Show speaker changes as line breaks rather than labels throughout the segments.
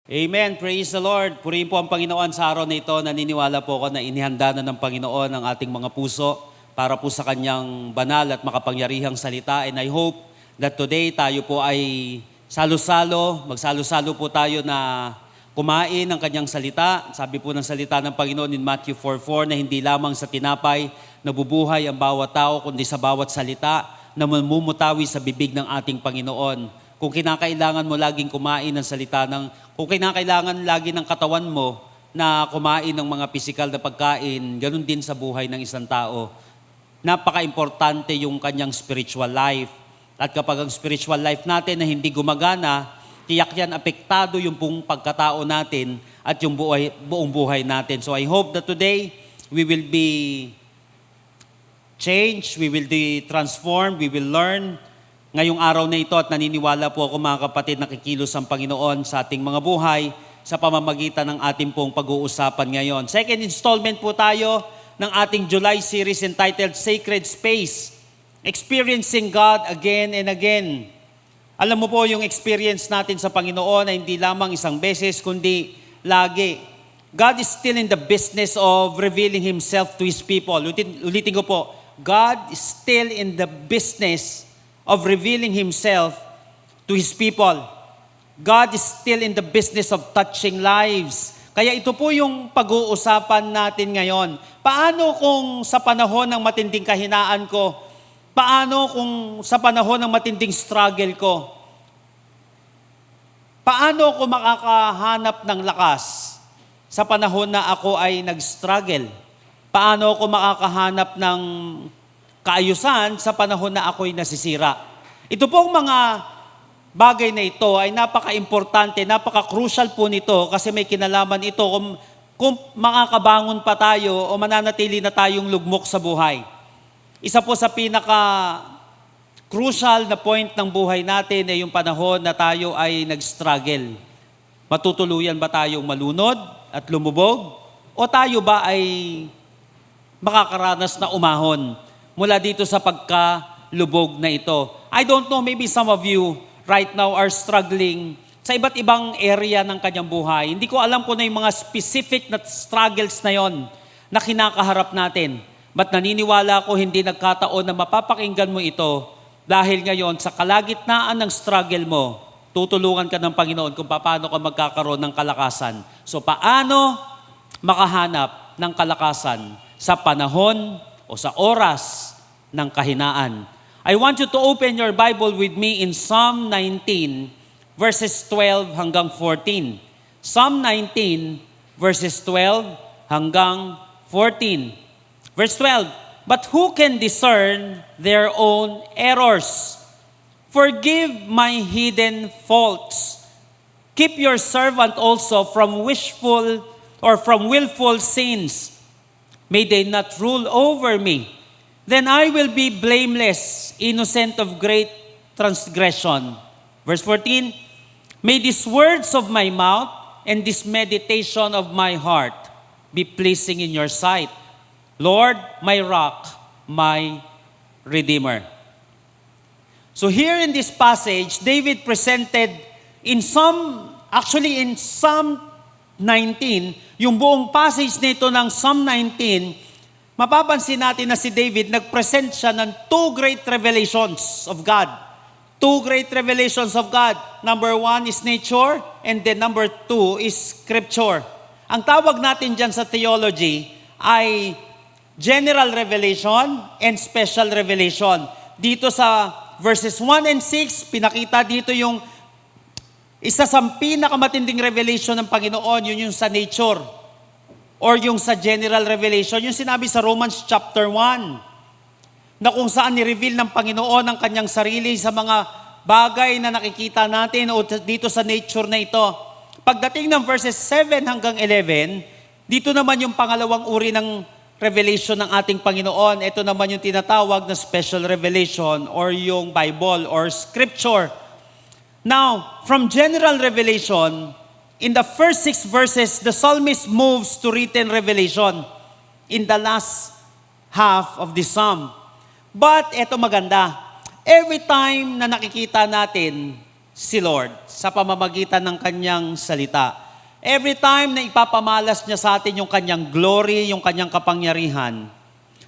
Amen. Praise the Lord. Purihin po ang Panginoon sa araw na ito. Naniniwala po ako na inihanda na ng Panginoon ang ating mga puso para po sa Kanyang banal at makapangyarihang salita. And I hope that today tayo po ay magsalo-salo po tayo na kumain ng Kanyang salita. Sabi po ng salita ng Panginoon in Matthew 4:4 na hindi lamang sa tinapay nabubuhay ang bawat tao, kundi sa bawat salita na mamumutawi sa bibig ng ating Panginoon. Kung kinakailangan mo laging kumain ng salita kung kinakailangan lagi ng katawan mo na kumain ng mga pisikal na pagkain, ganun din sa buhay ng isang tao. Napaka-importante yung kanyang spiritual life. At kapag ang spiritual life natin na hindi gumagana, tiyak yan apektado yung pagkatao natin at yung buong buhay natin. So I hope that today we will be changed, we will be transformed, we will learn ngayong araw na ito at naniniwala po ako mga kapatid na kikilos ang Panginoon sa ating mga buhay sa pamamagitan ng ating pong pag-uusapan ngayon. Second installment po tayo ng ating July series entitled Sacred Space, Experiencing God Again and Again. Alam mo po yung experience natin sa Panginoon ay hindi lamang isang beses kundi lagi. God is still in the business of revealing Himself to His people. Ulitin ko po, God is still in the business of revealing Himself to His people. God is still in the business of touching lives. Kaya ito po yung pag-uusapan natin ngayon. Paano kung sa panahon ng matinding kahinaan ko? Paano kung sa panahon ng matinding struggle ko? Paano ako makakahanap ng lakas sa panahon na ako ay nag-struggle? Paano ako makakahanap ng kaayusan sa panahon na ako'y nasisira? Ito pong mga bagay na ito ay napaka-importante, napaka-crucial po nito kasi may kinalaman ito kung makakabangon pa tayo o mananatili na tayong lugmok sa buhay. Isa po sa pinaka-crucial na point ng buhay natin ay yung panahon na tayo ay nag-struggle. Matutuluyan ba tayong malunod at lumubog? O tayo ba ay makakaranas na umahon mula dito sa pagkalubog na ito? I don't know, maybe some of you right now are struggling sa iba't ibang area ng kanyang buhay. Hindi ko alam kung na yung mga specific na struggles na yon na kinakaharap natin. But naniniwala ko hindi nagkataon na mapapakinggan mo ito dahil ngayon sa kalagitnaan ng struggle mo, tutulungan ka ng Panginoon kung paano ka magkakaroon ng kalakasan. So paano makahanap ng kalakasan sa panahon o sa oras ng kahinaan? I want you to open your Bible with me in Psalm 19, verses 12 hanggang 14. Psalm 19, verses 12 hanggang 14. Verse 12, "But who can discern their own errors? Forgive my hidden faults. Keep your servant also from willful sins. May they not rule over me. Then I will be blameless, innocent of great transgression." Verse 14, "May these words of my mouth and this meditation of my heart be pleasing in your sight, Lord, my rock, my redeemer." So here in this passage, David presented in Psalm 19, yung buong passage nito ng Psalm 19, mapapansin natin na si David, nag-present siya ng two great revelations of God. Two great revelations of God. Number one is nature, and then number two is scripture. Ang tawag natin dyan sa theology ay general revelation and special revelation. Dito sa verses 1 and 6, pinakita dito yung isa sa pinakamatinding revelation ng Panginoon, yun yung sa nature or yung sa general revelation. Yung sinabi sa Romans chapter 1, na kung saan ni-reveal ng Panginoon ang kanyang sarili sa mga bagay na nakikita natin o dito sa nature na ito. Pagdating ng verses 7 hanggang 11, dito naman yung pangalawang uri ng revelation ng ating Panginoon. Ito naman yung tinatawag na special revelation or yung Bible or scripture. Now, from general revelation, in the first 6 verses, the psalmist moves to written revelation in the last half of the psalm. But eto maganda, every time na nakikita natin si Lord sa pamamagitan ng kanyang salita. Every time na ipapamalas niya sa atin yung kanyang glory, yung kanyang kapangyarihan,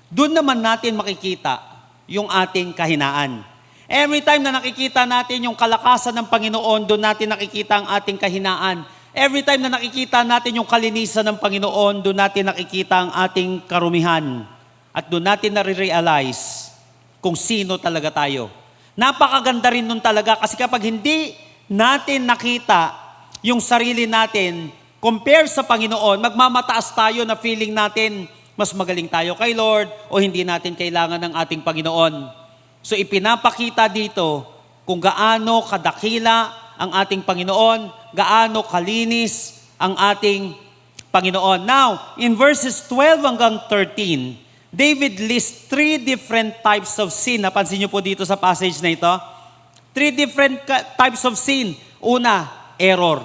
doon naman natin makikita yung ating kahinaan. Every time na nakikita natin yung kalakasan ng Panginoon, doon natin nakikita ang ating kahinaan. Every time na nakikita natin yung kalinisan ng Panginoon, doon natin nakikita ang ating karumihan. At doon natin nare-realize kung sino talaga tayo. Napakaganda rin nun talaga kasi kapag hindi natin nakita yung sarili natin, compare sa Panginoon, magmamataas tayo na feeling natin, mas magaling tayo kay Lord o hindi natin kailangan ng ating Panginoon. So ipinapakita dito kung gaano kadakila ang ating Panginoon, gaano kalinis ang ating Panginoon. Now, in verses 12 hanggang 13, David lists 3 different types of sin. Napansin niyo po dito sa passage na ito? 3 different types of sin. Una, error.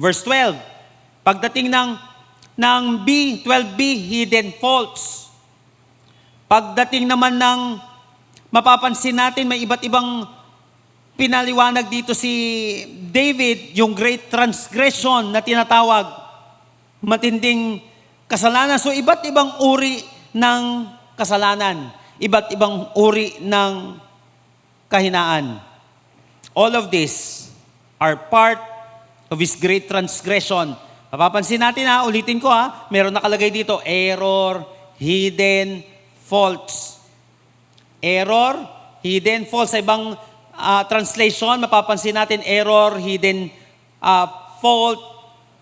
Verse 12, pagdating ng B, 12b, hidden faults. Pagdating naman ng, mapapansin natin, may iba't ibang pinaliwanag dito si David, yung great transgression na tinatawag, matinding kasalanan. So, iba't ibang uri ng kasalanan, iba't ibang uri ng kahinaan. All of these are part of his great transgression. Mapapansin natin ulitin ko meron nakalagay dito, error, hidden, faults. Error, hidden, faults. Sa ibang translation, mapapansin natin error, hidden, fault,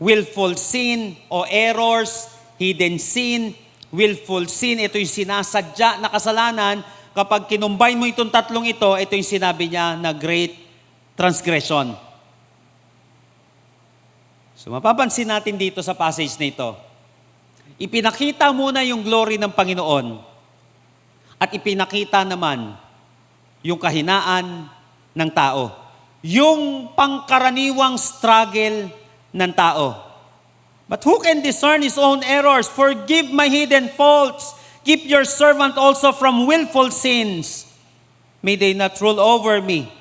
willful sin, o errors, hidden sin, willful sin. Ito yung sinasadya na kasalanan. Kapag kinumbine mo itong tatlong ito yung sinabi niya na great transgression. So mapapansin natin dito sa passage na ito, ipinakita muna yung glory ng Panginoon at ipinakita naman yung kahinaan ng tao. Yung pangkaraniwang struggle ng tao. But who can discern his own errors? Forgive my hidden faults. Keep your servant also from willful sins. May they not rule over me.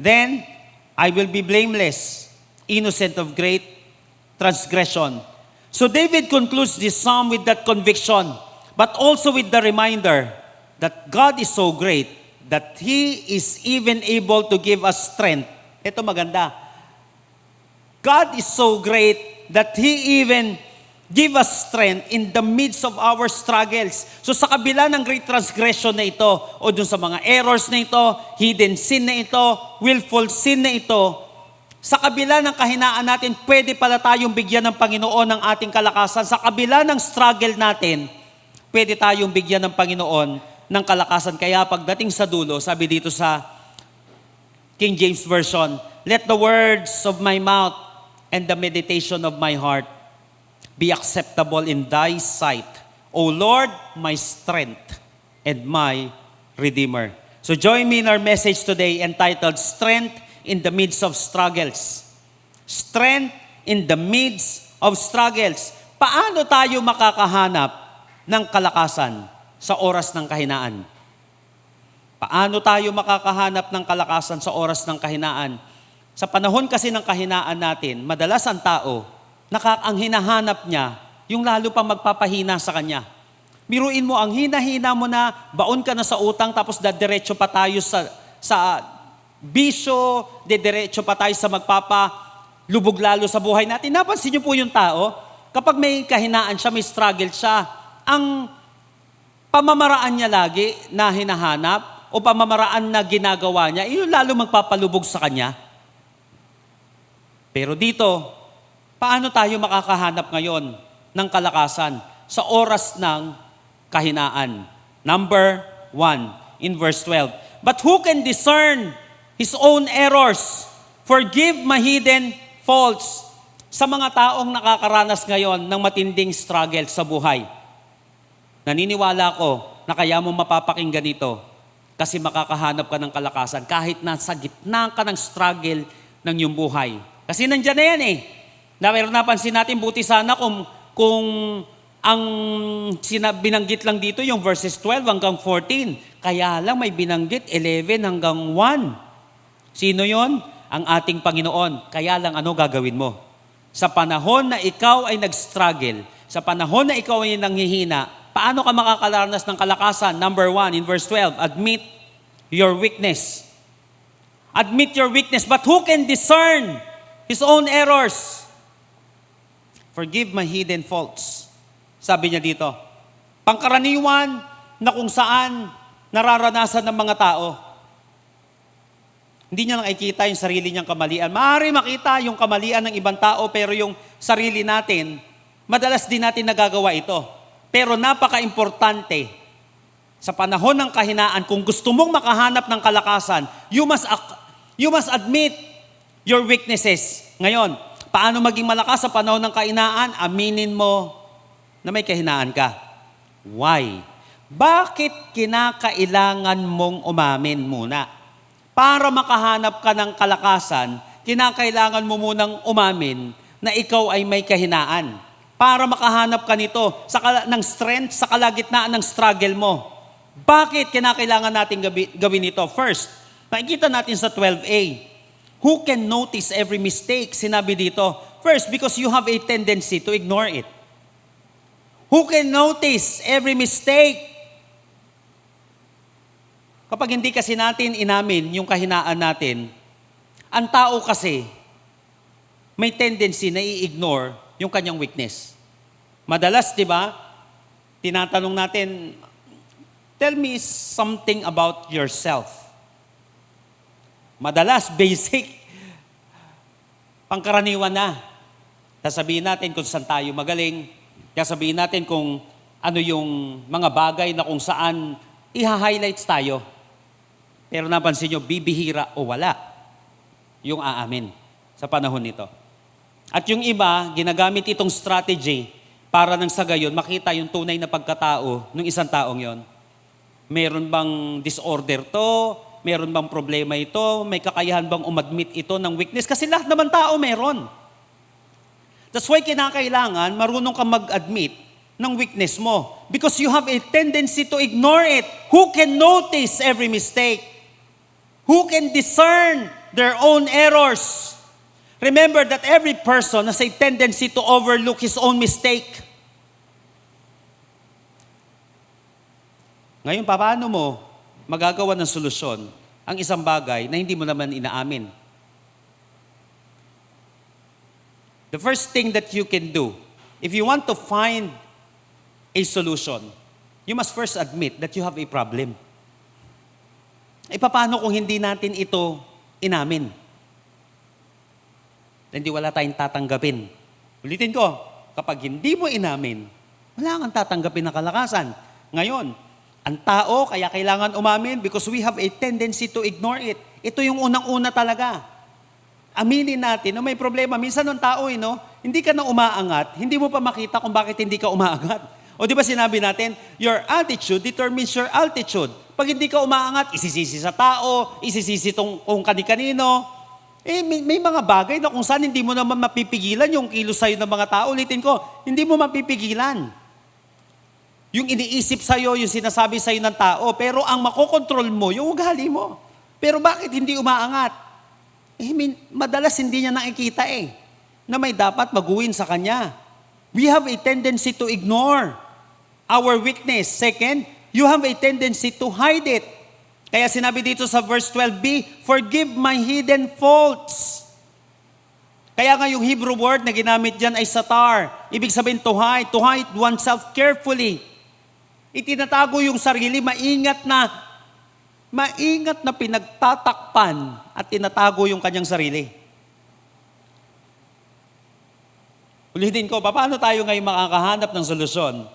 Then I will be blameless, innocent of great transgression. So David concludes this psalm with that conviction, but also with the reminder that God is so great that He is even able to give us strength. Ito maganda. God is so great that He even give us strength in the midst of our struggles. So sa kabila ng great transgression na ito, o dun sa mga errors na ito, hidden sin na ito, willful sin na ito, sa kabila ng kahinaan natin, pwede pala tayong bigyan ng Panginoon ng ating kalakasan. Sa kabila ng struggle natin, pwede tayong bigyan ng Panginoon ng kalakasan. Kaya pagdating sa dulo, sabi dito sa King James Version, let the words of my mouth and the meditation of my heart be acceptable in thy sight, O Lord, my strength and my Redeemer. So join me in our message today entitled, Strength in the midst of struggles. Strength in the midst of struggles. Paano tayo makakahanap ng kalakasan sa oras ng kahinaan? Paano tayo makakahanap ng kalakasan sa oras ng kahinaan? Sa panahon kasi ng kahinaan natin, madalas ang tao, ang hinahanap niya, yung lalo pa magpapahina sa kanya. Biruin mo, ang hina-hina mo na, baon ka na sa utang, tapos dadiretso pa tayo sa bisyo, dediretso pa tayo sa magpapalubog lalo sa buhay natin. Napansin niyo po yung tao, kapag may kahinaan siya, may struggle siya, ang pamamaraan niya lagi na hinahanap o pamamaraan na ginagawa niya, yun lalo magpapalubog sa kanya. Pero dito, paano tayo makakahanap ngayon ng kalakasan sa oras ng kahinaan? Number 1, in verse 12. But who can discern his own errors? Forgive my hidden faults. Sa mga taong nakakaranas ngayon ng matinding struggle sa buhay, naniniwala ko na kaya mo mapapakinggan ito kasi makakahanap ka ng kalakasan kahit nasa gitna ka ng struggle ng iyong buhay. Kasi nandyan na yan Pero napansin natin, buti sana kung ang binanggit lang dito yung verses 12 hanggang 14. Kaya lang may binanggit 11 hanggang 1. Sino yon? ang ating Panginoon. Kaya lang ano gagawin mo? Sa panahon na ikaw ay nag-struggle, sa panahon na ikaw ay nanghihina, paano ka makakaranas ng kalakasan? Number 1, in verse 12, admit your weakness. Admit your weakness. But who can discern his own errors? Forgive my hidden faults. Sabi niya dito, pangkaraniwan na kung saan nararanasan ng mga tao. Hindi niya nakikita yung sarili niyang kamalian. Maaari makita yung kamalian ng ibang tao, pero yung sarili natin, madalas din natin nagagawa ito. Pero napaka-importante, sa panahon ng kahinaan, kung gusto mong makahanap ng kalakasan, you must admit your weaknesses. Ngayon, paano maging malakas sa panahon ng kahinaan? Aminin mo na may kahinaan ka. Why? Bakit kinakailangan mong umamin muna? Para makahanap ka ng kalakasan, kinakailangan mo munang umamin na ikaw ay may kahinaan. Para makahanap ka nito ng strength sa kalagitnaan ng struggle mo. Bakit kinakailangan natin gawin ito? First, makikita natin sa 12a. Who can notice every mistake? Sinabi dito. First, because you have a tendency to ignore it. Who can notice every mistake? Kapag hindi kasi natin inamin yung kahinaan natin, ang tao kasi may tendency na i-ignore yung kanyang weakness. Madalas, di ba, tinatanong natin, tell me something about yourself. Madalas, basic, pangkaraniwan na. Sasabihin natin kung saan tayo magaling, sasabihin natin kung ano yung mga bagay na kung saan i-highlights tayo. Pero napansin nyo, bibihira o wala yung aamin sa panahon nito. At yung iba, ginagamit itong strategy para nang sa gayon, makita yung tunay na pagkatao ng isang taong yon. Meron bang disorder to? Meron bang problema ito? May kakayahan bang umadmit ito ng weakness? Kasi lahat naman tao meron. That's why kinakailangan marunong kang mag-admit ng weakness mo. Because you have a tendency to ignore it. Who can notice every mistake? Who can discern their own errors? Remember that every person has a tendency to overlook his own mistake. Ngayon, paano mo magagawa ng solusyon ang isang bagay na hindi mo naman inaamin? The first thing that you can do, if you want to find a solution, you must first admit that you have a problem. Paano kung hindi natin ito inamin? Hindi wala tayong tatanggapin. Ulitin ko, kapag hindi mo inamin, wala kang tatanggapin na kalakasan. Ngayon, ang tao, kaya kailangan umamin because we have a tendency to ignore it. Ito yung unang-una talaga. Aminin natin na may problema. Minsan ng tao, hindi ka na umaangat, hindi mo pa makita kung bakit hindi ka umaangat. O di ba sinabi natin, your attitude determines your altitude. Pag hindi ka umaangat, isisisi sa tao, isisisi kung kani-kanino. May mga bagay na kung saan hindi mo naman mapipigilan yung kilos sa'yo ng mga tao. Ulitin ko, hindi mo mapipigilan. Yung iniisip sa'yo, yung sinasabi sa'yo ng tao, pero ang makokontrol mo, yung ugali mo. Pero bakit hindi umaangat? Madalas hindi niya nakikita na may dapat maguwin sa kanya. We have a tendency to ignore our weakness. Second, you have a tendency to hide it. Kaya sinabi dito sa verse 12b, forgive my hidden faults. Kaya nga yung Hebrew word na ginamit dyan ay satar. Ibig sabihin to hide oneself carefully. Itinatago yung sarili, maingat na pinagtatakpan at tinatago yung kanyang sarili. Ulitin ko, paano tayo ngayon makakahanap ng solusyon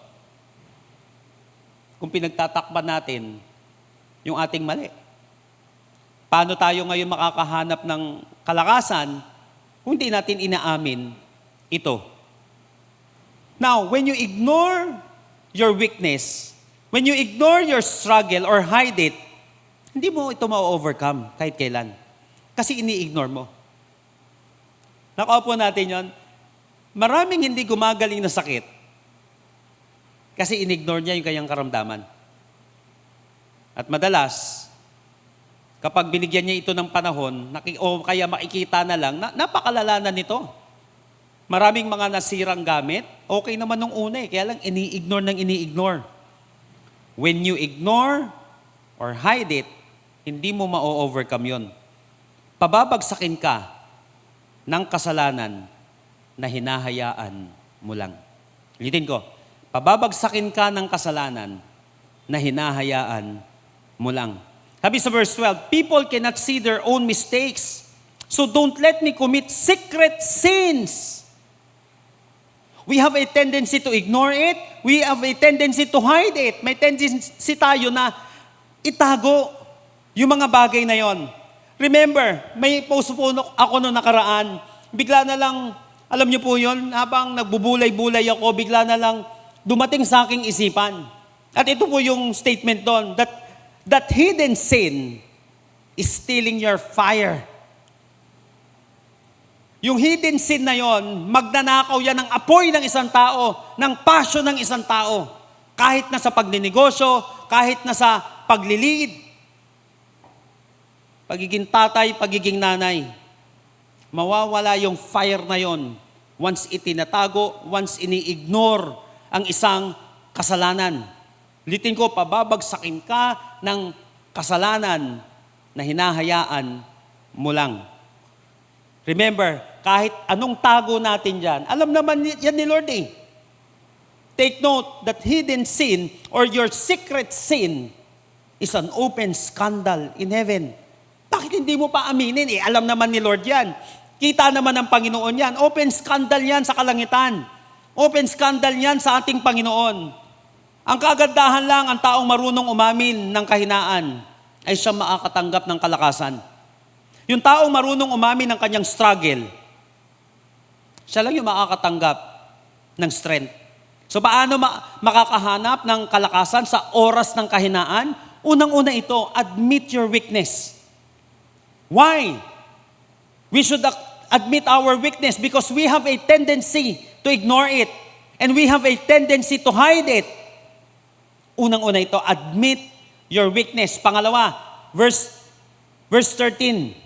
kung pinagtatakpan natin yung ating mali? Paano tayo ngayon makakahanap ng kalakasan kung di natin inaamin ito? Now, when you ignore your weakness, when you ignore your struggle or hide it, hindi mo ito ma-overcome kahit kailan. Kasi ini-ignore mo. Nakaupo natin yon. Maraming hindi gumagaling na sakit kasi in-ignore niya yung kanyang karamdaman. At madalas, kapag binigyan niya ito ng panahon, o kaya makikita na lang, napakalala na nito. Maraming mga nasirang gamit, okay naman nung una kaya lang ini-ignore. When you ignore or hide it, hindi mo ma-overcome yun. Pababagsakin ka ng kasalanan na hinahayaan mo lang. Ulitin ko, pababagsakin ka ng kasalanan na hinahayaan mo lang. Sabi sa verse 12, people cannot see their own mistakes, so don't let me commit secret sins. We have a tendency to ignore it. We have a tendency to hide it. May tendency tayo na itago yung mga bagay na yon. Remember, may post po ako noong nakaraan. Bigla na lang, alam niyo po yon, habang nagbubulay-bulay ako, bigla na lang dumating sa aking isipan. At ito po yung statement doon, that hidden sin is stealing your fire. Yung hidden sin na yon, magnanakaw yan ng apoy ng isang tao, ng passion ng isang tao. Kahit na sa pagninegosyo, kahit na sa paglilid, pagiging tatay, pagiging nanay. Mawawala yung fire na yon once itinatago, once ini-ignore ang isang kasalanan. Litin ko, pababagsakin ka ng kasalanan na hinahayaan mo lang. Remember, kahit anong tago natin dyan, alam naman yan ni Lord eh. Take note that hidden sin or your secret sin is an open scandal in heaven. Bakit hindi mo pa aminin eh? Alam naman ni Lord yan. Kita naman ng Panginoon yan. Open scandal yan sa kalangitan. Open scandal yan sa ating Panginoon. Ang kagandahan lang, ang taong marunong umamin ng kahinaan ay siya makakatanggap ng kalakasan. Yung taong marunong umamin ng kanyang struggle, siya lang yung makakatanggap ng strength. So paano makakahanap ng kalakasan sa oras ng kahinaan? Unang-una ito, admit your weakness. Why? We should admit our weakness because we have a tendency to ignore it and we have a tendency to hide it. Unang-una ito, admit your weakness. Pangalawa, verse 13.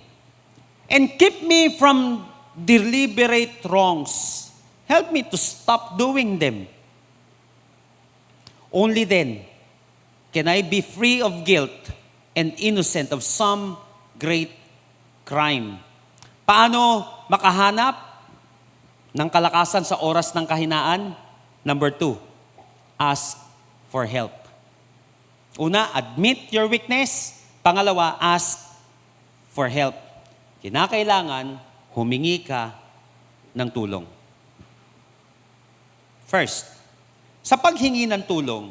And keep me from deliberate wrongs. Help me to stop doing them. Only then can I be free of guilt and innocent of some great crime. Paano makahanap ng kalakasan sa oras ng kahinaan? Number 2, ask for help. Una, admit your weakness. Pangalawa, ask for help. Kinakailangan, humingi ka ng tulong. First, sa paghingi ng tulong,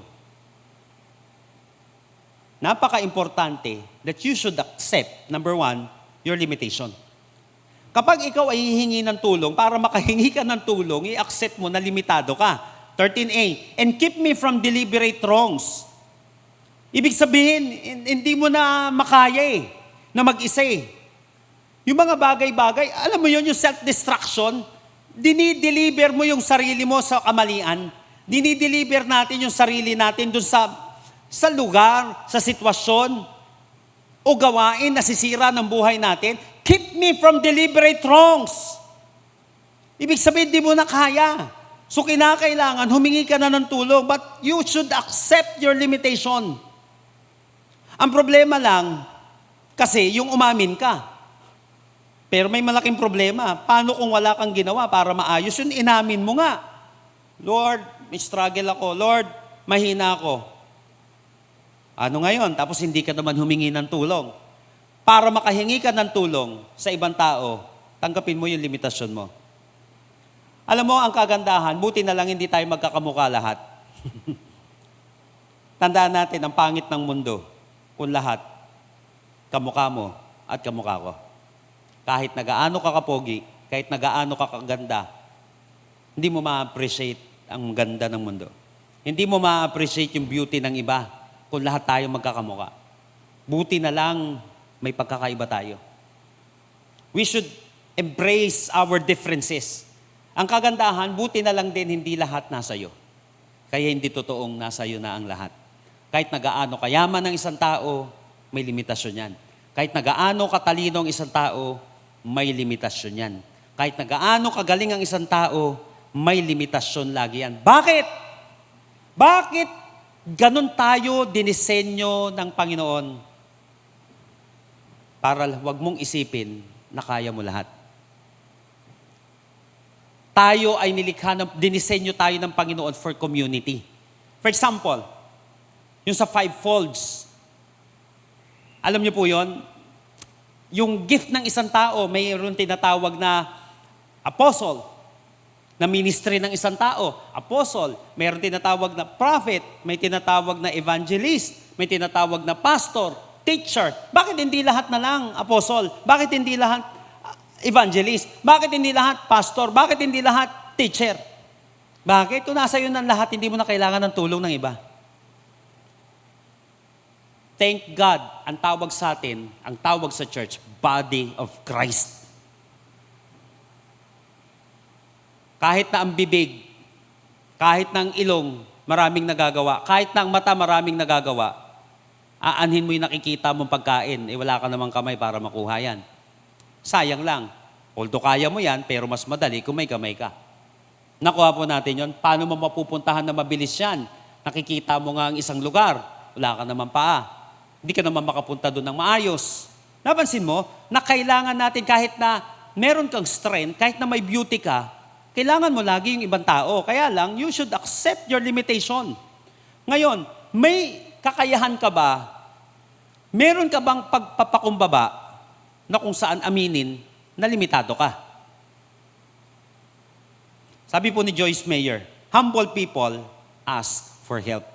napaka-importante that you should accept, number 1, your limitation. Kapag ikaw ay hihingi ng tulong, para makahingi ka ng tulong, i-accept mo na limitado ka. 13a, and keep me from deliberate wrongs. Ibig sabihin, hindi mo na makaya na mag-isa Yung mga bagay-bagay, alam mo yun, yung self-destruction, dinideliver mo yung sarili mo sa kamalian. Dinideliver natin yung sarili natin dun sa lugar, sa sitwasyon, o gawain na sisira ng buhay natin. Keep me from deliberate wrongs. Ibig sabihin, di mo na kaya. So kinakailangan, humingi ka na ng tulong, but you should accept your limitation. Ang problema lang, kasi yung umamin ka. Pero may malaking problema. Paano kung wala kang ginawa para maayos? Yun, inamin mo nga. Lord, may struggle ako. Lord, mahina ako. Ano ngayon? Tapos hindi ka naman humingi ng tulong. Para makahingi ka ng tulong sa ibang tao, tanggapin mo yung limitasyon mo. Alam mo, ang kagandahan, buti na lang hindi tayo magkakamukha lahat. Tandaan natin, ang pangit ng mundo, kung lahat, kamukha mo at kamukha ko. Kahit nagaano ka kapogi, kahit nagaano ka kaganda, hindi mo ma-appreciate ang ganda ng mundo. Hindi mo ma-appreciate yung beauty ng iba kung lahat tayo magkakamukha. Buti na lang may pagkakaiba tayo. We should embrace our differences. Ang kagandahan, buti na lang din hindi lahat nasa iyo. Kaya hindi totoong nasa iyo na ang lahat. Kahit nagaano kayaman ng isang tao, may limitasyon yan. Kahit na gaano katalino ang isang tao, may limitasyon yan. Kahit na gaano kagaling ang isang tao, may limitasyon lagi yan. Bakit? Bakit ganun tayo dinisenyo ng Panginoon? Para wag mong isipin na kaya mo lahat. Tayo ay dinisenyo tayo ng Panginoon for community. For example, yung sa 5 folds. Alam niyo po yon? Yung gift ng isang tao, mayroon tinatawag na apostle, na ministry ng isang tao. Apostle, mayroon tinatawag na prophet, may tinatawag na evangelist, may tinatawag na pastor, teacher. Bakit hindi lahat na lang apostle? Bakit hindi lahat evangelist? Bakit hindi lahat pastor? Bakit hindi lahat teacher? Bakit? Kung nasa iyo ng lahat, hindi mo na kailangan ng tulong ng iba. Thank God, ang tawag sa atin, ang tawag sa church, body of Christ. Kahit na ang bibig, kahit na ang ilong, maraming nagagawa. Kahit na ang mata, maraming nagagawa. Aanhin mo yung nakikita mong pagkain, wala ka namang kamay para makuha yan. Sayang lang. Although kaya mo yan, pero mas madali kung may kamay ka. Nakuha po natin yon. Paano mo mapupuntahan na mabilis yan? Nakikita mo nga ang isang lugar, wala ka naman paa. Hindi ka naman makapunta doon ng maayos. Napansin mo na kailangan natin kahit na meron kang strength, kahit na may beauty ka, kailangan mo lagi yung ibang tao. Kaya lang, you should accept your limitation. Ngayon, may kakayahan ka ba? Meron ka bang pagpapakumbaba na kung saan aminin na limitado ka? Sabi po ni Joyce Meyer, humble people ask for help.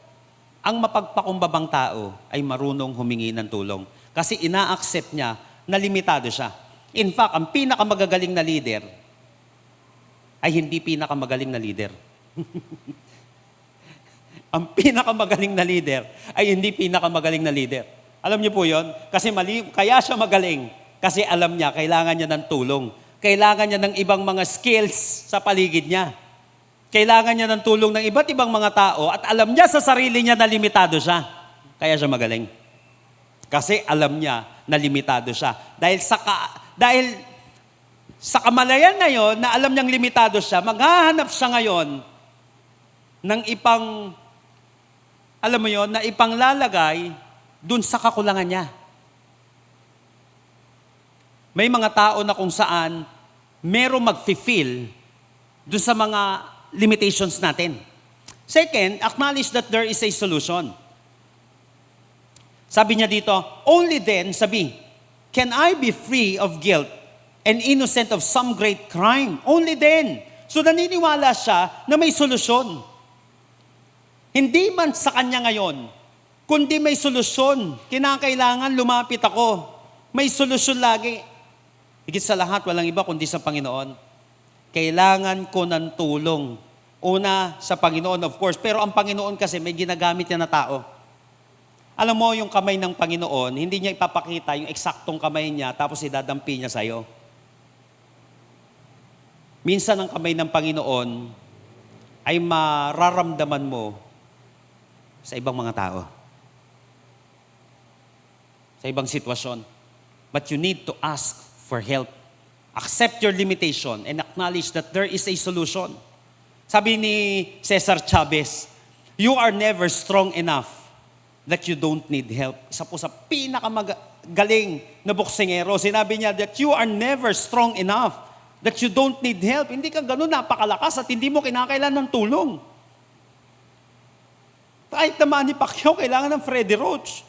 Ang mapagpakumbabang tao ay marunong humingi ng tulong. Kasi ina-accept niya na limitado siya. In fact, ang pinakamagagaling na leader ay hindi pinakamagaling na leader. Ang pinakamagaling na leader ay hindi pinakamagaling na leader. Alam niyo po yon? Kasi kaya siya magaling. Kasi alam niya, kailangan niya ng tulong. Kailangan niya ng ibang mga skills sa paligid niya. Kailangan niya ng tulong ng iba't ibang mga tao at alam niya sa sarili niya na limitado siya. Kaya siya magaling. Kasi alam niya na limitado siya. Dahil sa kamalayan na yon, na alam niyang limitado siya, maghahanap siya ngayon ng alam mo yon, na ipanglalagay dun sa kakulangan niya. May mga tao na kung saan merong mag-feel dun sa mga limitations natin. Second, acknowledge that there is a solution. Sabi niya dito, only then, can I be free of guilt and innocent of some great crime? Only then. So naniniwala siya na may solusyon. Hindi man sa kanya ngayon, kundi may solusyon. Kinakailangan lumapit ako. May solusyon lagi. Higit sa lahat, walang iba kundi sa Panginoon. Kailangan ko ng tulong. Una, sa Panginoon, of course. Pero ang Panginoon kasi may ginagamit niya na tao. Alam mo, yung kamay ng Panginoon, hindi niya ipapakita yung eksaktong kamay niya, tapos idadampi niya sa'yo. Minsan ang kamay ng Panginoon ay mararamdaman mo sa ibang mga tao. Sa ibang sitwasyon. But you need to ask for help. Accept your limitation and acknowledge that there is a solution. Sabi ni Cesar Chavez, you are never strong enough that you don't need help. Isa po sa pinakamagaling na boksingero, sinabi niya that you are never strong enough that you don't need help. Hindi ka ganun napakalakas at hindi mo kinakailangan ng tulong. Kahit na Manny Pacquiao, kailangan ng Freddie Roach.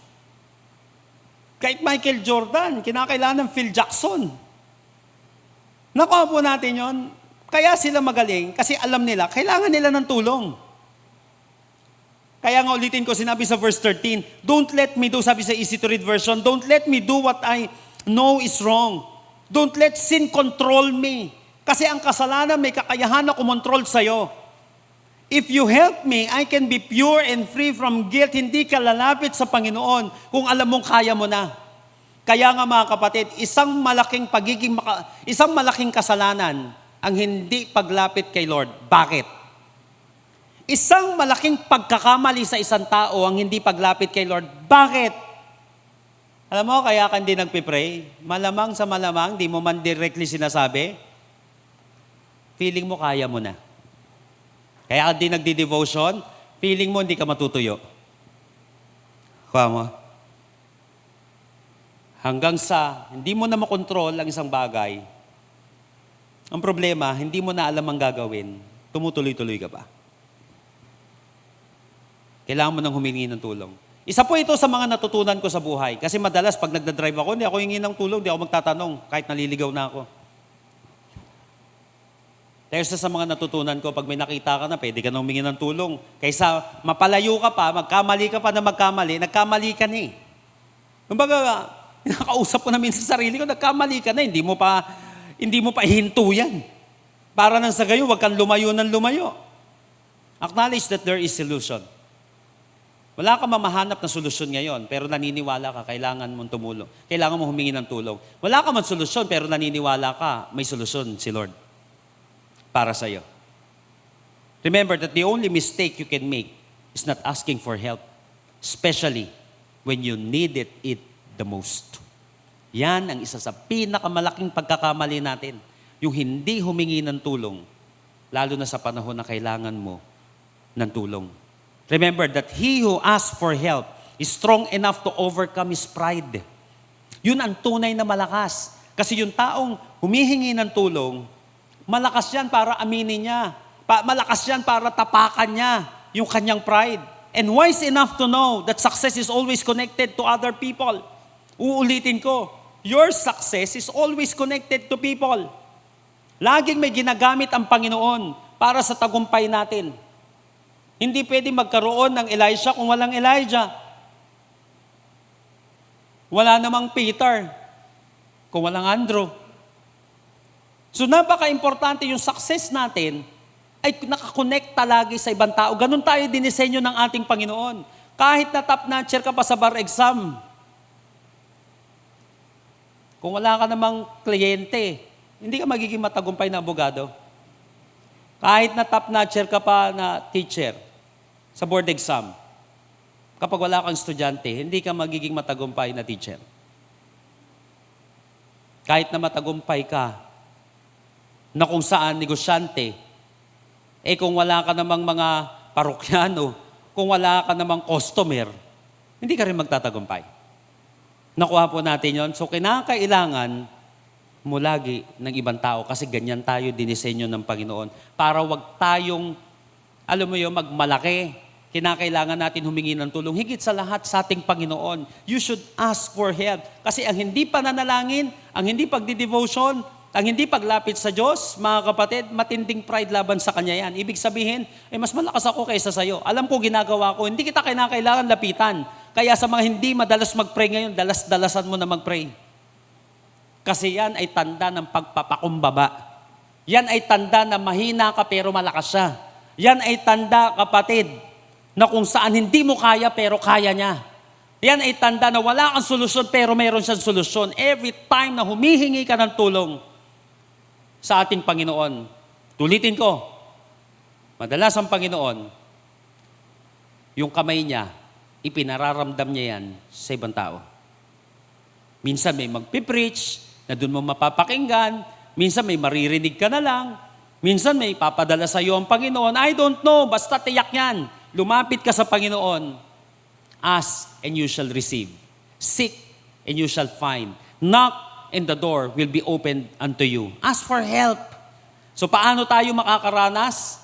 Kahit Michael Jordan, kinakailangan ng Phil Jackson. Nakuha po natin yon. Kaya sila magaling kasi alam nila, kailangan nila ng tulong. Kaya nga ulitin ko, sinabi sa verse 13, don't let me do, sabi sa easy to read version, don't let me do what I know is wrong. Don't let sin control me. Kasi ang kasalanan may kakayahan na kumontrol sa'yo. If you help me, I can be pure and free from guilt. Hindi ka lalapit sa Panginoon kung alam mong kaya mo na. Kaya nga mga kapatid, isang malaking kasalanan ang hindi paglapit kay Lord. Bakit? Isang malaking pagkakamali sa isang tao ang hindi paglapit kay Lord. Bakit? Alam mo, kaya ka hindi nagpipray, malamang sa malamang, di mo man directly sinasabi, feeling mo kaya mo na. Kaya ka di nagdi-devotion, feeling mo hindi ka matutuyo. Kuha mo. Hanggang sa hindi mo na makontrol ang isang bagay, ang problema, hindi mo na alam ang gagawin, tumutuloy-tuloy ka pa. Kailangan mo nang humingi ng tulong. Isa po ito sa mga natutunan ko sa buhay. Kasi madalas, pag nagdadrive ako, hindi ako hingi ng tulong, hindi ako magtatanong, kahit naliligaw na ako. Dahil sa mga natutunan ko, pag may nakita ka na, pwede ka nang humingi ng tulong. Kaysa mapalayo ka pa, magkamali ka pa na nagkamali ka na eh. Kumbaga, nakausap ko na minsan sa sarili ko, nagkamali ka na, hindi mo pa ihinto yan. Para nang sa gayo, wag kang lumayo ng lumayo. Acknowledge that there is solution. Wala ka mamahanap na solusyon ngayon, pero naniniwala ka, kailangan mong tumulong. Kailangan mong humingi ng tulong. Wala ka man solusyon, pero naniniwala ka, may solusyon si Lord para sa iyo. Remember that the only mistake you can make is not asking for help, especially when you needed it the most. Yan ang isa sa pinakamalaking pagkakamali natin, yung hindi humingi ng tulong, lalo na sa panahon na kailangan mo ng tulong. Remember that he who asks for help is strong enough to overcome his pride. Yun ang tunay na malakas. Kasi yung taong humihingi ng tulong, malakas yan para aminin niya. Malakas yan para tapakan niya yung kanyang pride. And wise enough to know that success is always connected to other people. Uulitin ko, your success is always connected to people. Laging may ginagamit ang Panginoon para sa tagumpay natin. Hindi pwede magkaroon ng Elisha kung walang Elijah. Wala namang Peter kung walang Andrew. So napaka-importante yung success natin ay nakakonekta lagi sa ibang tao. Ganun tayo dinisenyo ng ating Panginoon. Kahit na top notcher ka pa sa bar exam, kung wala ka namang kliyente, hindi ka magiging matagumpay na abogado. Kahit na top notcher ka pa na teacher sa board exam, kapag wala kang estudyante, hindi ka magiging matagumpay na teacher. Kahit na matagumpay ka, na kung saan negosyante, kung wala ka namang mga parokyano, kung wala ka namang customer, hindi ka rin magtatagumpay. Nakuha po natin yon. So, kinakailangan mo lagi ng ibang tao kasi ganyan tayo dinisenyo ng Panginoon para wag tayong, alam mo yun, magmalaki. Kinakailangan natin humingi ng tulong. Higit sa lahat sa ating Panginoon, you should ask for help. Kasi ang hindi pananalangin, ang hindi pagdidevotion, ang hindi paglapit sa Diyos, mga kapatid, matinding pride laban sa Kanya yan. Ibig sabihin, mas malakas ako kaysa sa'yo. Alam ko ginagawa ko, hindi kita kinakailangan lapitan. Kaya sa mga hindi madalas mag-pray ngayon, dalas-dalasan mo na mag-pray. Kasi yan ay tanda ng pagpapakumbaba. Yan ay tanda na mahina ka pero malakas siya. Yan ay tanda, kapatid, na kung saan hindi mo kaya pero kaya niya. Yan ay tanda na wala kang solusyon pero meron siyang solusyon. Every time na humihingi ka ng tulong sa ating Panginoon, tulitin ko, madalas ang Panginoon, yung kamay niya, ipinararamdam niya yan sa ibang tao. Minsan may magpipreach, na doon mo mapapakinggan, minsan may maririnig ka na lang, minsan may papadala sa iyo ang Panginoon, I don't know, basta tiyak yan. Lumapit ka sa Panginoon. Ask and you shall receive. Seek and you shall find. Knock and the door will be opened unto you. Ask for help. So paano tayo makakaranas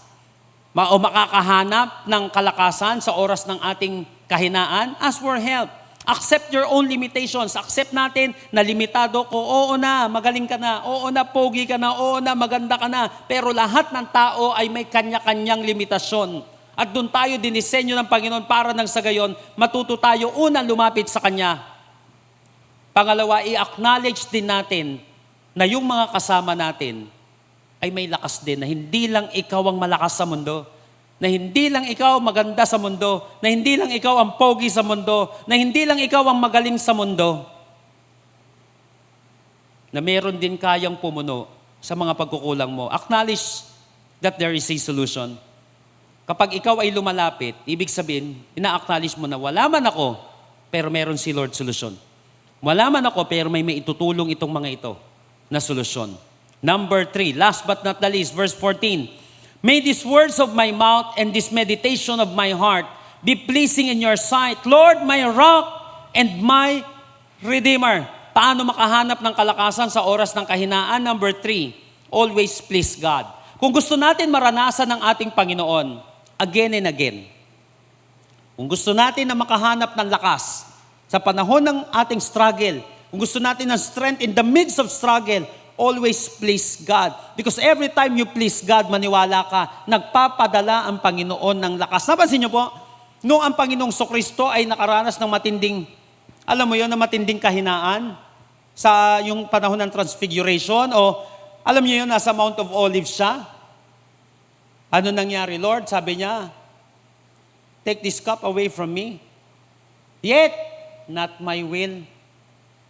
o makakahanap ng kalakasan sa oras ng ating kahinaan? Ask for help. Accept your own limitations. Accept natin na limitado ko. Oo na, magaling ka na. Oo na, pogi ka na. Oo na, maganda ka na. Pero lahat ng tao ay may kanya-kanyang limitasyon. At doon tayo dinisenyo ng Panginoon para nang sa gayon, matuto tayo una lumapit sa Kanya. Pangalawa, i-acknowledge din natin na yung mga kasama natin ay may lakas din, na hindi lang ikaw ang malakas sa mundo, na hindi lang ikaw maganda sa mundo, na hindi lang ikaw ang pogi sa mundo, na hindi lang ikaw ang magaling sa mundo, na meron din kayang pumuno sa mga pagkukulang mo. Acknowledge that there is a solution. Kapag ikaw ay lumalapit, ibig sabihin, ina-acknowledge mo na wala man ako, pero meron si Lord solusyon. Wala man ako, pero may maitutulong itong mga ito na solusyon. Number 3, last but not the least, verse 14. May these words of my mouth and this meditation of my heart be pleasing in your sight, Lord, my rock and my redeemer. Paano makahanap ng kalakasan sa oras ng kahinaan? Number 3, always please God. Kung gusto natin maranasan ng ating Panginoon, again and again, kung gusto natin na makahanap ng lakas sa panahon ng ating struggle, kung gusto natin ng strength in the midst of struggle, always please God. Because every time you please God, maniwala ka, nagpapadala ang Panginoon ng lakas. Napansin niyo po, noong ang Panginoong Sokristo ay nakaranas ng matinding, alam mo yon, na matinding kahinaan sa yung panahon ng Transfiguration, o alam niyo yun, nasa Mount of Olives siya. Ano nangyari, Lord? Sabi niya, take this cup away from me. Yet, not my will,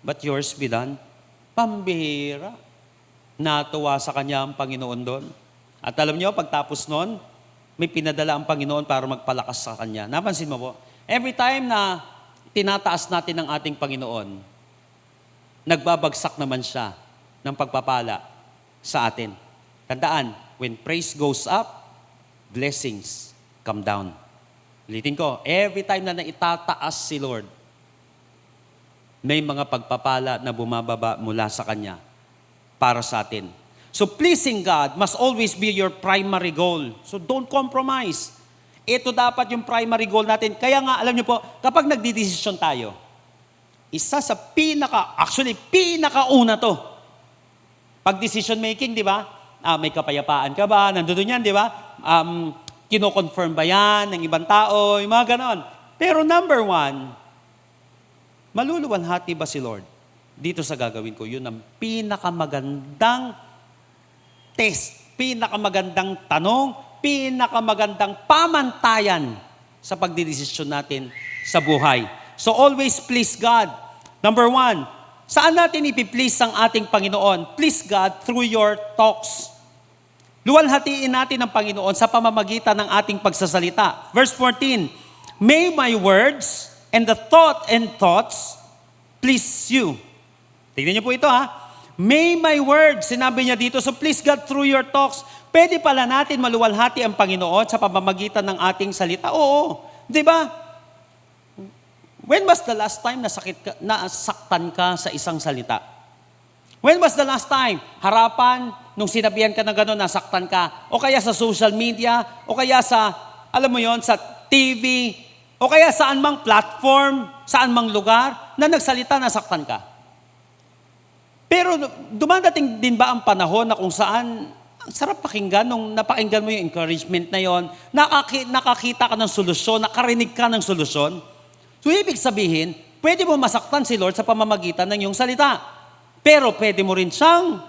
but yours be done. Pambihira. Natuwa sa kanya ang Panginoon doon. At alam niyo, pagtapos noon, may pinadala ang Panginoon para magpalakas sa kanya. Napansin mo po? Every time na tinataas natin ang ating Panginoon, nagbabagsak naman siya ng pagpapala sa atin. Tandaan, when praise goes up, blessings come down. Ulitin ko, every time na naitataas si Lord, may mga pagpapala na bumababa mula sa Kanya para sa atin. So pleasing God must always be your primary goal. So don't compromise. Ito dapat yung primary goal natin. Kaya nga, alam niyo po, kapag nagdidesisyon tayo, isa sa pinakauna to. Pag decision making, di ba? May kapayapaan ka ba? Nandoon yan, di ba? Kino-confirm ba yan ng ibang tao? Yung mga ganon. Pero number 1, maluluwalhati ba si Lord dito sa gagawin ko? Yun ang pinakamagandang test, pinakamagandang tanong, pinakamagandang pamantayan sa pagdidesisyon natin sa buhay. So always please God. Number 1, saan natin ipiplease ang ating Panginoon? Please God through your talks. Luwalhatiin natin ang Panginoon sa pamamagitan ng ating pagsasalita. Verse 14, may my words and the thoughts please you. Tignan niyo po ito ha. May my words, sinabi niya dito, so please God through your talks. Pwede pala natin maluwalhati ang Panginoon sa pamamagitan ng ating salita? Oo. Di ba? When was the last time nasaktan ka sa isang salita? When was the last time harapan nung sinabihan ka na gano'n, nasaktan ka? O kaya sa social media? O kaya sa, alam mo yon, sa TV? O kaya saan mang platform, saan mang lugar na nagsalita, nasaktan ka? Pero dumadating din ba ang panahon na kung saan ang sarap pakinggan nung napakinggan mo yung encouragement na yon, nakakita ka ng solusyon, nakarinig ka ng solusyon? So, ibig sabihin, pwede mo masaktan si Lord sa pamamagitan ng iyong salita. Pero pwede mo rin siyang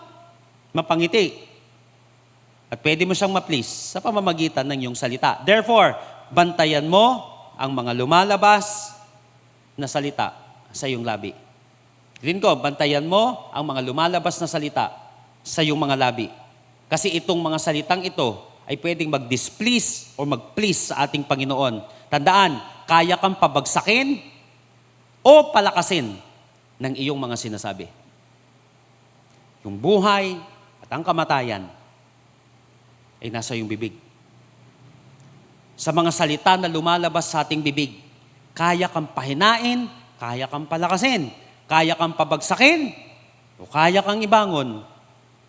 mapangiti. At pwede mo siyang ma-please sa pamamagitan ng iyong salita. Therefore, bantayan mo ang mga lumalabas na salita sa iyong labi. Rin ko, bantayan mo ang mga lumalabas na salita sa iyong mga labi. Kasi itong mga salitang ito ay pwedeng mag-displease o mag-please sa ating Panginoon. Tandaan, kaya kang pabagsakin o palakasin ng iyong mga sinasabi. Yung buhay at ang kamatayan ay nasa iyong bibig. Sa mga salita na lumalabas sa ating bibig, kaya kang pahinain, kaya kang palakasin, kaya kang pabagsakin, o kaya kang ibangon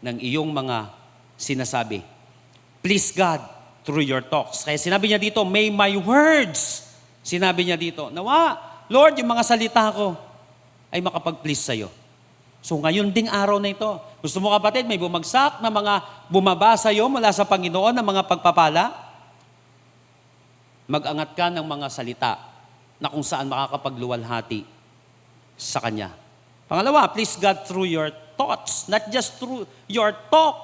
ng iyong mga sinasabi. Please God through your talks. Kaya sinabi niya dito, may my words. Sinabi niya dito, nawa, Lord, yung mga salita ko ay makapag-please sa'yo. So ngayon ding araw na ito, gusto mo kapatid, may bumagsak na mga bumaba sa'yo mula sa Panginoon ng mga pagpapala? Mag-angat ka ng mga salita na kung saan makakapagluwalhati sa Kanya. Pangalawa, please God through your thoughts, not just through your talk,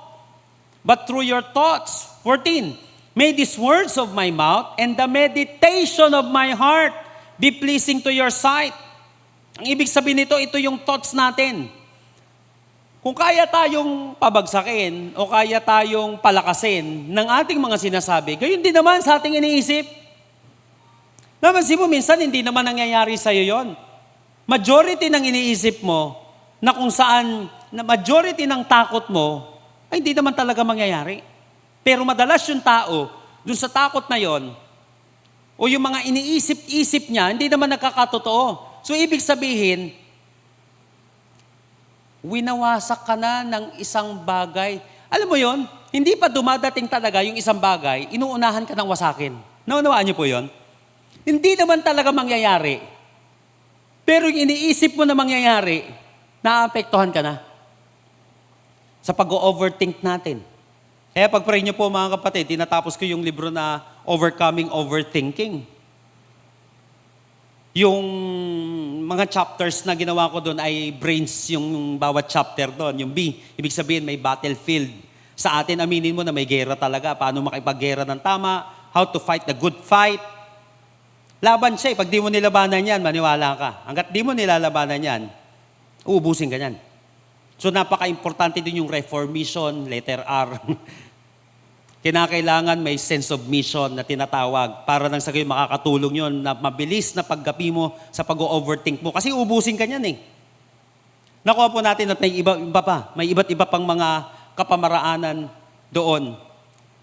but through your thoughts. 14, may these words of my mouth and the meditation of my heart be pleasing to your sight. Ang ibig sabihin nito, ito yung thoughts natin. Kung kaya tayong pabagsakin o kaya tayong palakasin ng ating mga sinasabi, gayon din naman sa ating iniisip. Namansin mo, minsan hindi naman nangyayari sa'yo yon. Majority ng iniisip mo na kung saan, na majority ng takot mo, ay hindi naman talaga mangyayari. Pero madalas yung tao, dun sa takot na yon, o yung mga iniisip-isip niya, hindi naman nagkakatotoo. So ibig sabihin, winawasak ka na ng isang bagay. Alam mo yon, hindi pa dumadating talaga yung isang bagay, inuunahan ka ng wasakin. Naunawaan niyo po yon? Hindi naman talaga mangyayari. Pero yung iniisip mo na mangyayari, naapektuhan ka na sa pag-overthink natin. Kaya pag-pray niyo po mga kapatid, tinatapos ko yung libro na Overcoming Overthinking. Yung mga chapters na ginawa ko doon ay brains yung bawat chapter doon. Yung B, ibig sabihin may battlefield. Sa atin, aminin mo na may gera talaga. Paano makipaggera ng tama, how to fight the good fight. Laban siya. Pag di mo nilabanan yan, maniwala ka. Hanggat di mo nilalabanan yan, uubusin ka yan. So napaka-importante din yung reformation, letter R. Kinakailangan may sense of mission na tinatawag para nang sa gayon makakatulong yon na mabilis na paggapi mo sa pag-overthink mo. Kasi uubusin ka niyan eh. Nakuha po natin at may iba pa. May iba't iba pang mga kapamaraanan doon.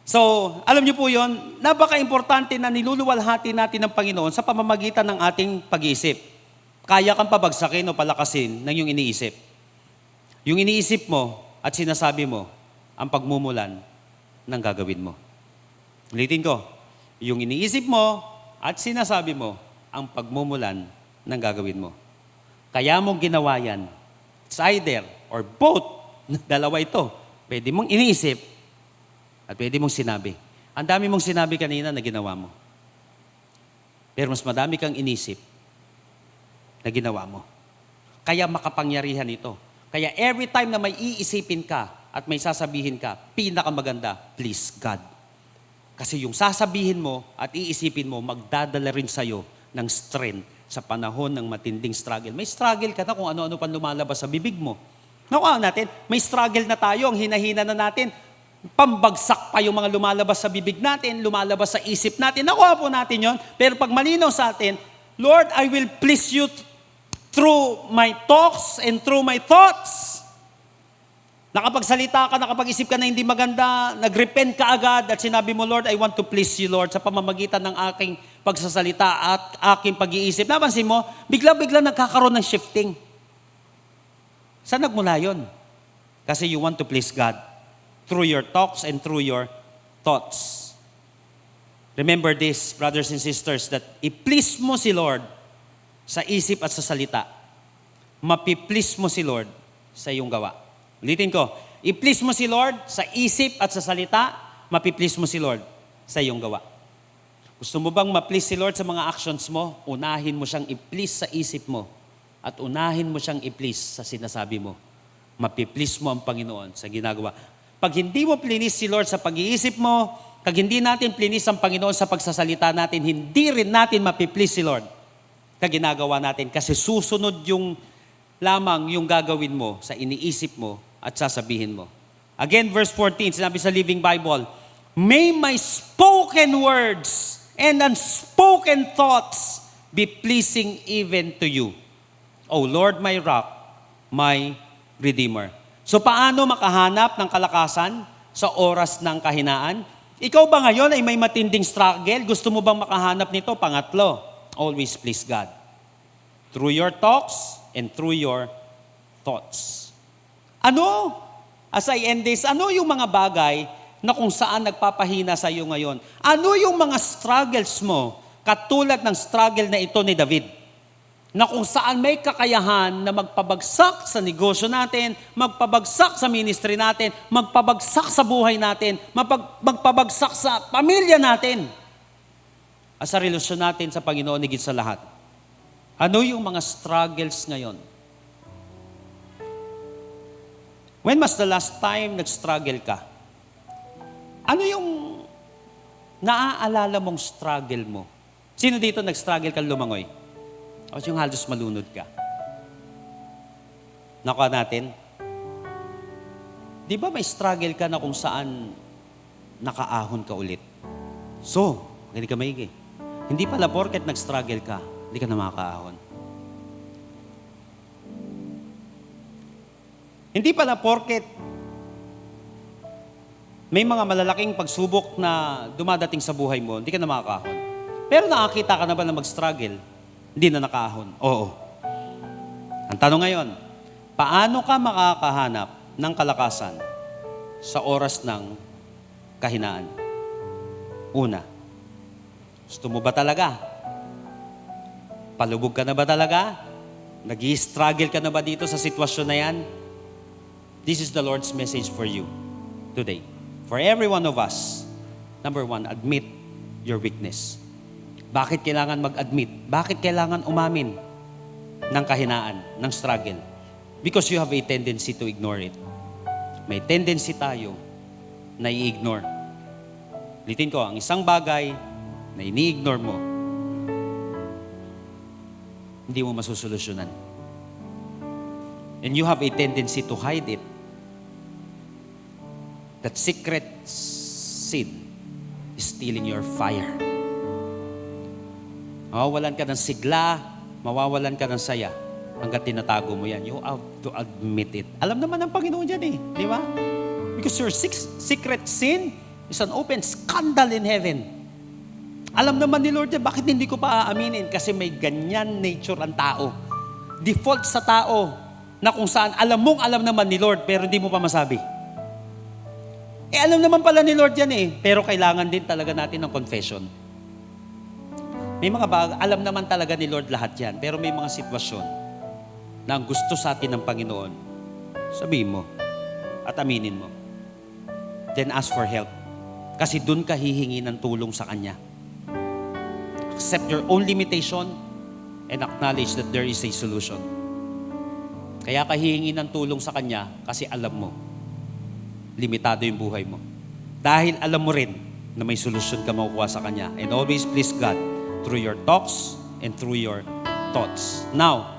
So, alam niyo po yon, napaka-importante na niluluwalhati natin ng Panginoon sa pamamagitan ng ating pag-iisip. Kaya kang pabagsakin o palakasin ng iyong iniisip. Yung iniisip mo at sinasabi mo, ang pagmumulan ng gagawin mo. Ulitin ko, yung iniisip mo at sinasabi mo, ang pagmumulan ng gagawin mo. Kaya mong ginawa yan. It's either or both. Dalawa ito. Pwede mong iniisip at pwede mong sinabi. Ang dami mong sinabi kanina na ginawa mo. Pero mas madami kang inisip na ginawa mo. Kaya makapangyarihan ito. Kaya every time na may iisipin ka at may sasabihin ka, pinakamaganda, please God. Kasi yung sasabihin mo at iisipin mo, magdadala rin sa'yo ng strength sa panahon ng matinding struggle. May struggle ka na kung ano-ano pa lumalabas sa bibig mo. Nakuha natin, may struggle na tayo, ang hinahina na natin, pambagsak pa yung mga lumalabas sa bibig natin, lumalabas sa isip natin. Nakuha po natin yon. Pero pag malinaw sa atin, Lord, I will please you through my talks and through my thoughts. Nakapagsalita ka, nakapag-isip ka na hindi maganda, nag-repent ka agad at sinabi mo, Lord, I want to please you, Lord, sa pamamagitan ng aking pagsasalita at aking pag-iisip. Napansin mo, bigla-bigla nagkakaroon ng shifting. Saan nagmula yun? Kasi you want to please God through your talks and through your thoughts. Remember this, brothers and sisters, that i-please mo si Lord sa isip at sa salita. Mapi-please mo si Lord sa iyong gawa. Ulitin ko, i-please mo si Lord sa isip at sa salita, mapi-please mo si Lord sa iyong gawa. Gusto mo bang ma-please si Lord sa mga actions mo? Unahin mo siyang i-please sa isip mo at unahin mo siyang i-please sa sinasabi mo. Mapi-please mo ang Panginoon sa ginagawa. Pag hindi mo plinis si Lord sa pag-iisip mo, pag hindi natin plinis ang Panginoon sa pagsasalita natin, hindi rin natin mapi-please si Lord sa ginagawa natin kasi susunod yung lamang yung gagawin mo sa iniisip mo at sasabihin mo. Again, verse 14, sinabi sa Living Bible, may my spoken words and unspoken thoughts be pleasing even to you. O Lord, my rock, my Redeemer. So paano makahanap ng kalakasan sa oras ng kahinaan? Ikaw ba ngayon ay may matinding struggle? Gusto mo bang makahanap nito? Pangatlo, always please God. Through your talks and through your thoughts. Ano? As I end this, ano yung mga bagay na kung saan nagpapahina sa iyo ngayon? Ano yung mga struggles mo katulad ng struggle na ito ni David? Na kung saan may kakayahan na magpabagsak sa negosyo natin, magpabagsak sa ministry natin, magpabagsak sa buhay natin, magpabagsak sa pamilya natin, at sa relasyon natin sa Panginoon higit sa lahat. Ano yung mga struggles ngayon? When was the last time nag-struggle ka? Ano yung naaalala mong struggle mo? Sino dito nag-struggle ka lumangoy? O yung halos malunod ka? Nakuha natin? Di ba may struggle ka na kung saan nakaahon ka ulit? So, hindi ka maigi. Hindi pala porket nag-struggle ka, hindi ka na makakaahon. Hindi pala porket may mga malalaking pagsubok na dumadating sa buhay mo, hindi ka na makakahon. Pero nakakita ka na ba na mag-struggle? Hindi na nakahon. Oo. Ang tanong ngayon, paano ka makakahanap ng kalakasan sa oras ng kahinaan? Una, gusto mo ba talaga? Palubog ka na ba talaga? Nag-i-struggle ka na ba dito sa sitwasyon na yan? This is the Lord's message for you today. For every one of us, number one, admit your weakness. Bakit kailangan mag-admit? Bakit kailangan umamin ng kahinaan, ng struggle? Because you have a tendency to ignore it. May tendency tayo na i-ignore. Ulitin ko, ang isang bagay na ini-ignore mo, hindi mo masusolusyonan. And you have a tendency to hide it. That secret sin is stealing your fire. Mawawalan ka ng sigla, mawawalan ka ng saya hanggat tinatago mo yan. You have to admit it. Alam naman ng Panginoon yan eh, di ba? Because your secret sin is an open scandal in heaven. Alam naman ni Lord yan, bakit hindi ko pa aaminin? Kasi may ganyan nature ang tao. Default sa tao na kung saan alam naman ni Lord pero hindi mo pa masabi. Alam naman pala ni Lord yan eh, pero kailangan din talaga natin ng confession. May mga bagay, alam naman talaga ni Lord lahat yan, pero may mga sitwasyon na ang gusto sa atin ng Panginoon, sabihin mo at aminin mo. Then ask for help. Kasi dun ka hihingi ng tulong sa Kanya. Accept your own limitation and acknowledge that there is a solution. Kaya ka hihingi ng tulong sa Kanya kasi alam mo, limitado yung buhay mo. Dahil alam mo rin na may solusyon ka makukuha sa Kanya. And always please God through your talks and through your thoughts. Now,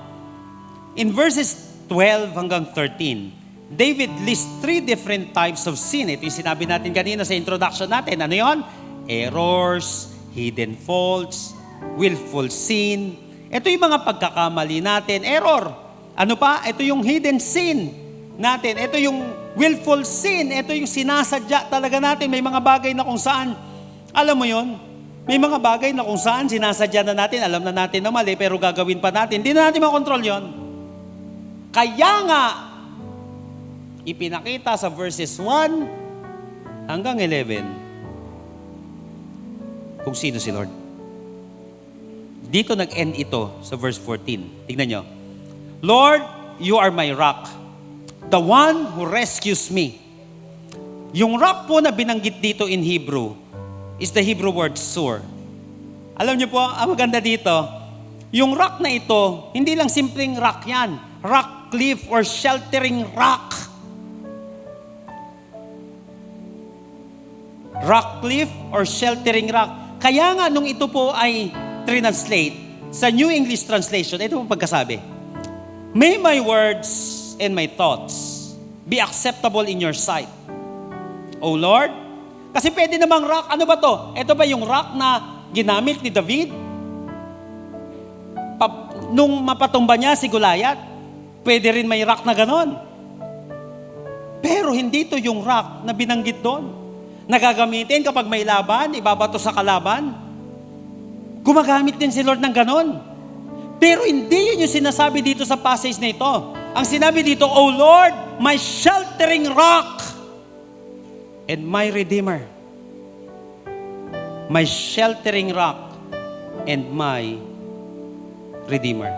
in verses 12 hanggang 13, David lists 3 different types of sin. Ito yung sinabi natin kanina sa introduction natin. Ano yon? Errors, hidden faults, willful sin. Ito yung mga pagkakamali natin. Error. Ano pa? Ito yung hidden sin natin. Ito yung willful sin. Ito yung sinasadya talaga natin. May mga bagay na kung saan, alam mo yon, may mga bagay na kung saan sinasadya na natin, alam na natin na mali, pero gagawin pa natin. Hindi na natin makontrol yon. Kaya nga, ipinakita sa verses 1 hanggang 11 kung sino si Lord. Dito nag-end ito sa verse 14. Tignan nyo. Lord, you are my rock, the one who rescues me. Yung rock po na binanggit dito in Hebrew is the Hebrew word sur. Alam niyo po, ang maganda dito, yung rock na ito, hindi lang simpleng rock yan. Rock cliff or sheltering rock. Rock cliff or sheltering rock. Kaya nga nung ito po ay translate sa New English Translation, ito po pagkasabi, may my words and my thoughts be acceptable in your sight, O Lord. Kasi pwede namang rock, ano ba to? Ito ba yung rock na ginamit ni David? Nung mapatumba niya si Goliath, pwede rin may rock na ganon. Pero hindi to yung rock na binanggit doon. Nagagamitin kapag may laban, ibabato sa kalaban. Gumagamit din si Lord ng ganon. Pero hindi yun yung sinasabi dito sa passage na ito. Ang sinabi dito, O Lord, my sheltering rock and my Redeemer. My sheltering rock and my Redeemer.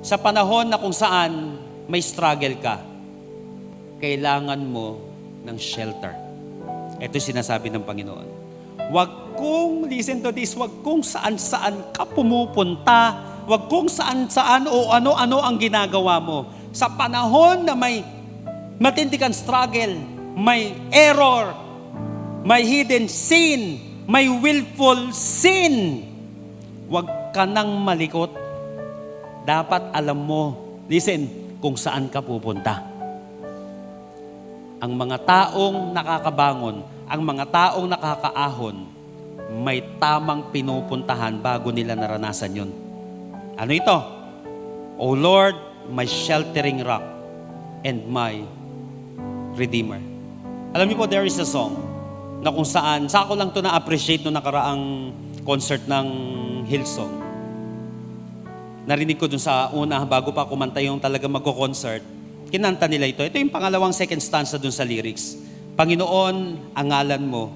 Sa panahon na kung saan may struggle ka, kailangan mo ng shelter. Ito sinasabi ng Panginoon. Wag kung, listen to this, wag kung saan-saan ka pumupunta, wag kung saan-saan o ano-ano ang ginagawa mo. Sa panahon na may matindi kang struggle, may error, may hidden sin, may willful sin, wag ka nang malikot. Dapat alam mo, listen, kung saan ka pupunta. Ang mga taong nakakabangon, ang mga taong nakakaahon, may tamang pinupuntahan bago nila naranasan yun. Ano ito? O Lord, my sheltering rock and my Redeemer. Alam niyo po, there is a song na kung saan, sa ako lang to na-appreciate noong nakaraang concert ng Hillsong. Narinig ko dun sa una, bago pa kumanta yung talaga magko-concert, kinanta nila ito. Ito yung pangalawang second stanza dun sa lyrics. Panginoon, ang ngalan mo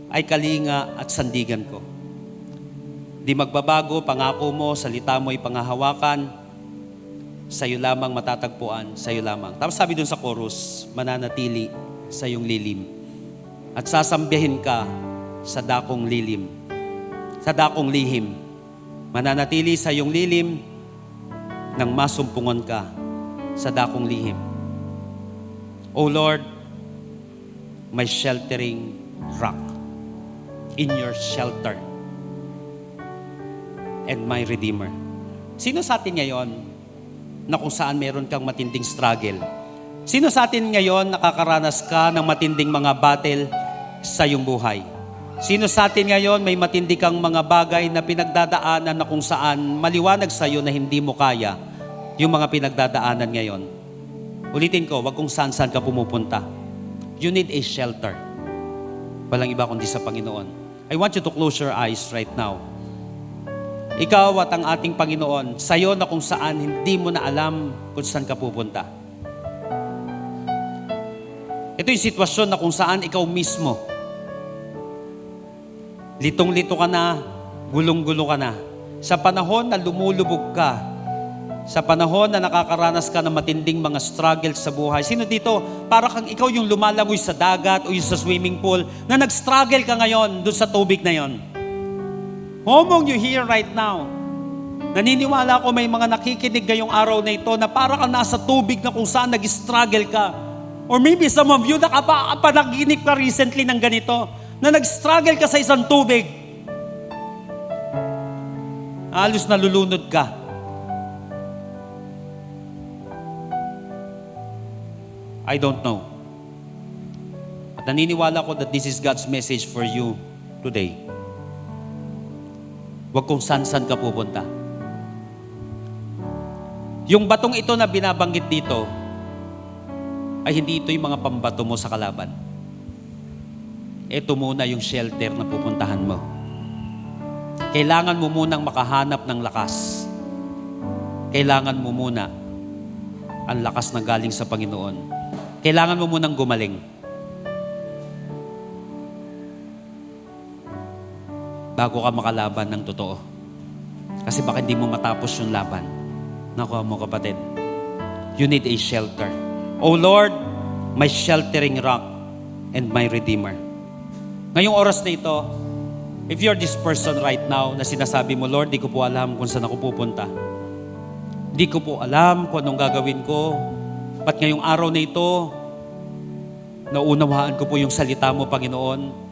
ay kalinga at sandigan ko. Di magbabago, pangako mo, salita mo ay pangahawakan, sa'yo lamang matatagpuan, sa'yo lamang. Tapos sabi dun sa chorus, mananatili sa iyong lilim at sasambihin ka sa dakong lilim, sa dakong lihim. Mananatili sa iyong lilim nang masumpungan ka sa dakong lihim. O Lord, my sheltering rock, in your shelter, and my Redeemer. Sino sa atin ngayon na kung saan meron kang matinding struggle? Sino sa atin ngayon nakakaranas ka ng matinding mga battle sa iyong buhay? Sino sa atin ngayon may matindi kang mga bagay na pinagdadaanan na kung saan maliwanag sa iyo na hindi mo kaya yung mga pinagdadaanan ngayon? Ulitin ko, wag kung saan-saan ka pumupunta. You need a shelter. Walang iba kundi sa Panginoon. I want you to close your eyes right now. Ikaw at ang ating Panginoon, sa'yo na kung saan hindi mo na alam kung saan ka pupunta. Ito yung sitwasyon na kung saan ikaw mismo, litong-lito ka na, gulong-gulo ka na. Sa panahon na lumulubog ka, sa panahon na nakakaranas ka ng matinding mga struggles sa buhay. Sino dito, para kang ikaw yung lumalangoy sa dagat o yung sa swimming pool, na nag-struggle ka ngayon doon sa tubig na yon? Homong you here right now. Naniniwala ako may mga nakikinig ngayong araw na ito na para kang nasa tubig na kung saan nag-struggle ka. Or maybe some of you nakapanaginip ka recently ng ganito, na nag-struggle ka sa isang tubig. Halos nalulunod ka. I don't know. At naniniwala ko that this is God's message for you today. Huwag kung saan-saan ka pupunta. Yung batong ito na binabanggit dito, ay hindi ito yung mga pambato mo sa kalaban. Ito muna yung shelter na pupuntahan mo. Kailangan mo munang makahanap ng lakas. Kailangan mo muna ang lakas na galing sa Panginoon. Kailangan mo munang gumaling. Bago ka makalaban ng totoo. Kasi baka hindi mo matapos yung laban. Nakuha mo kapatid. You need a shelter. O Lord, my sheltering rock and my Redeemer. Ngayong oras na ito, if you're this person right now na sinasabi mo, Lord, di ko po alam kung saan ako pupunta. Di ko po alam kung anong gagawin ko. At ngayong araw na ito, naunawaan ko po yung salita mo, Panginoon.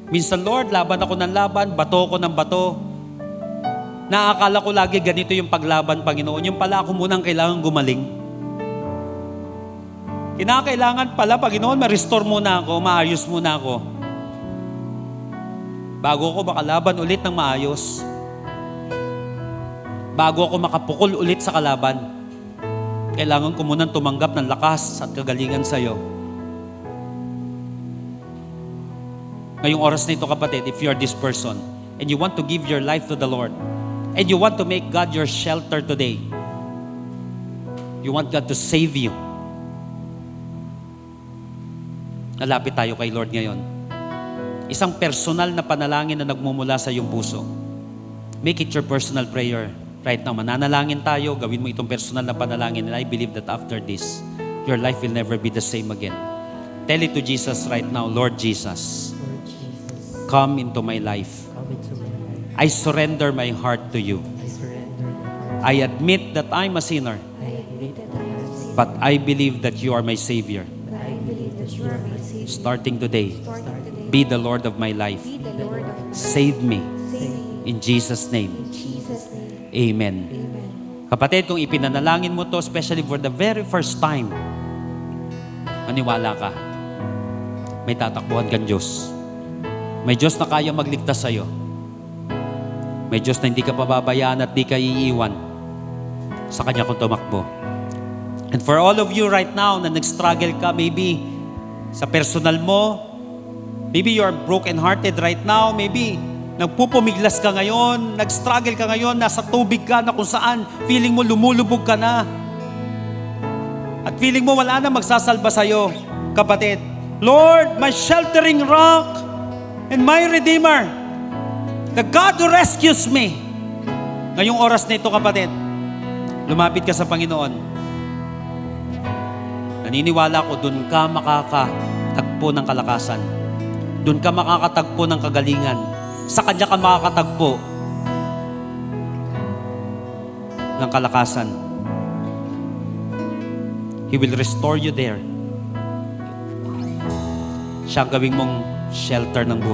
Minsan, Lord, laban ako ng laban, bato ko ng bato. Naakala ko lagi ganito yung paglaban, Panginoon. Yung pala ako munang kailangan gumaling. Kinakailangan pala, Panginoon, ma-restore muna ako, maayos muna ako. Bago ako makalaban ulit ng maayos. Bago ako makapukol ulit sa kalaban. Kailangan ko munang tumanggap ng lakas at kagalingan sa iyo. Ngayong oras na ito, kapatid, if you're this person and you want to give your life to the Lord and you want to make God your shelter today, you want God to save you, nalapit tayo kay Lord ngayon. Isang personal na panalangin na nagmumula sa iyong puso. Make it your personal prayer right now. Mananalangin tayo, gawin mo itong personal na panalangin, and I believe that after this, your life will never be the same again. Tell it to Jesus right now, Lord Jesus, come into my life. I surrender my heart to you. I admit that I'm a sinner, but I believe that you are my Savior. Starting today, be the Lord of my life. Save me. In Jesus' name. Amen. Kapatid, kung ipinanalangin mo to, especially for the very first time, maniwala ka, may tatakbuhan kang Diyos. May Diyos na kaya magligtas sa'yo. May Diyos na hindi ka pababayaan at di ka iiwan sa Kanya kung tumakbo. And for all of you right now na nag-struggle ka, maybe sa personal mo, maybe you are broken-hearted right now, maybe nagpupumiglas ka ngayon, nag-struggle ka ngayon, nasa tubig ka na kung saan feeling mo lumulubog ka na. At feeling mo wala na magsasalba sa'yo, kapatid. Lord, my sheltering rock and my redeemer, the God who rescues me. Ngayong oras na ito, kapatid, lumapit ka sa Panginoon. Naniniwala ko, doon ka makakatagpo ng kalakasan. Doon ka makakatagpo ng kagalingan. Sa Kanya ka makakatagpo ng kalakasan. He will restore you there. Siya ang gawing mong shelter ng buhay.